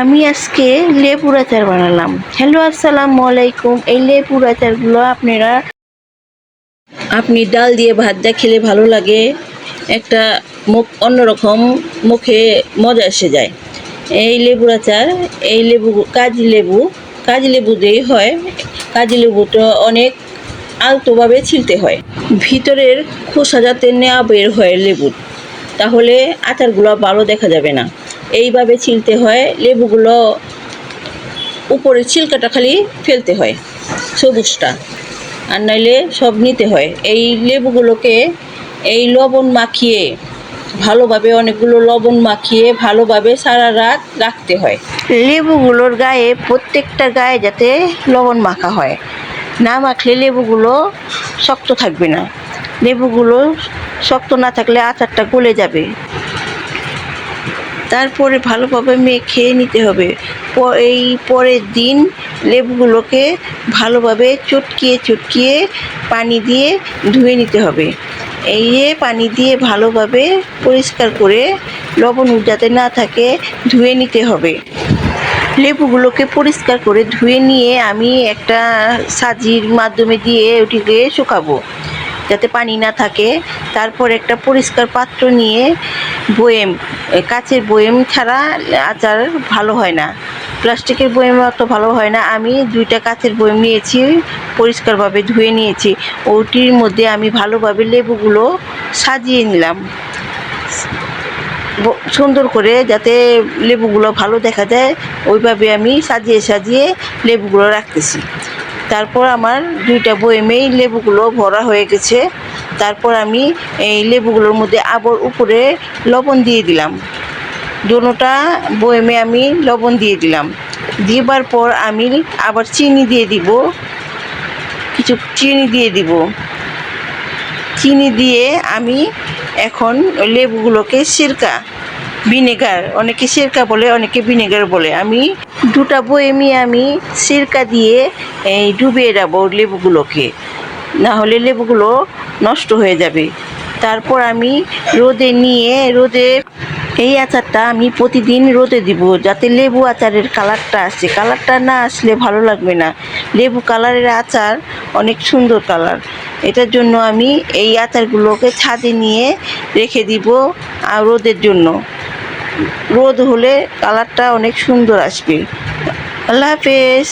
আমি আজকে লেবুর আচার বানালাম। হ্যালো, আসসালামু আলাইকুম। এই লেবুর আচারগুলো আপনি ডাল দিয়ে ভাত দিয়ে খেলে ভালো লাগে। একটা মুখ অন্যরকম, মুখে মজা এসে যায়। এই লেবুর আচার, এই লেবু কাজি লেবু দিয়েই হয়। কাজি লেবুটা অনেক আলতোভাবে ছিলতে হয়, ভিতরের খোসা যাতে নেওয়া বের হয় লেবুর, তাহলে আচারগুলো ভালো দেখা যাবে না। এইভাবে ছিলতে হয় লেবুগুলো, উপরের ছিলকাটা খালি ফেলতে হয়, সবুজটা, আর নাইলে সব নিতে হয়। এই লেবুগুলোকে এই লবণ মাখিয়ে ভালোভাবে, অনেকগুলো লবণ মাখিয়ে ভালোভাবে সারা রাত রাখতে হয়। লেবুগুলোর গায়ে, প্রত্যেকটা গায়ে যাতে লবণ মাখা হয়, না মাখলে লেবুগুলো শক্ত থাকবে না। লেবুগুলো শক্ত না থাকলে আচারটা গলে যাবে। তারপরে ভালোভাবে মেখে নিতে হবে। এই পরের দিন লেবুগুলোকে ভালোভাবে চটকিয়ে পানি দিয়ে ধুয়ে নিতে হবে। এই পানি দিয়ে ভালোভাবে পরিষ্কার করে, লবণ যাতে না থাকে, ধুয়ে নিতে হবে। লেবুগুলোকে পরিষ্কার করে ধুয়ে নিয়ে আমি একটা সাজির মাধ্যমে দিয়ে ওটিকে শুকাবো, যাতে পানি না থাকে। তারপর একটা পরিষ্কার পাত্র নিয়ে, কাচের বয়েম ছাড়া আচার ভালো হয় না, প্লাস্টিকের বয়েম অত ভালো হয় না। আমি 2টা কাচের বয়েম নিয়েছি, পরিষ্কারভাবে ধুয়ে নিয়েছি। ওটির মধ্যে আমি ভালোভাবে লেবুগুলো সাজিয়ে নিলাম, সুন্দর করে, যাতে লেবুগুলো ভালো দেখা যায়। ওইভাবে আমি সাজিয়ে লেবুগুলো রাখতেছি। তারপর আমার 2টা বয়েমেই লেবুগুলো ভরা হয়ে গেছে। তারপর আমি এই লেবুগুলোর মধ্যে আবার উপরে লবণ দিয়ে দিলাম। দোনোটা বয়েমে আমি লবণ দিয়ে দিলাম। দেবার পর আমি আবার চিনি দিয়ে দিব, কিছু চিনি দিয়ে আমি এখন লেবুগুলোকে ভিনেগার, অনেকে সিরকা বলে, অনেকে ভিনেগার বলে, আমি 2টা বয়েমই আমি সিরকা দিয়ে ডুবিয়ে দেবো লেবুগুলোকে, না হলে লেবুগুলো নষ্ট হয়ে যাবে। তারপর আমি রোদে এই আচারটা আমি প্রতিদিন রোদে দিব, যাতে লেবু আচারের কালারটা আসে। কালারটা না আসলে ভালো লাগবে না। লেবু কালারের আচার অনেক সুন্দর কালার। এটার জন্য আমি এই আচারগুলোকে ছাদে নিয়ে রেখে দিব আর রোদের জন্য। রোদ হলে কালারটা অনেক সুন্দর আসবে। আল্লাহ হাফেজ।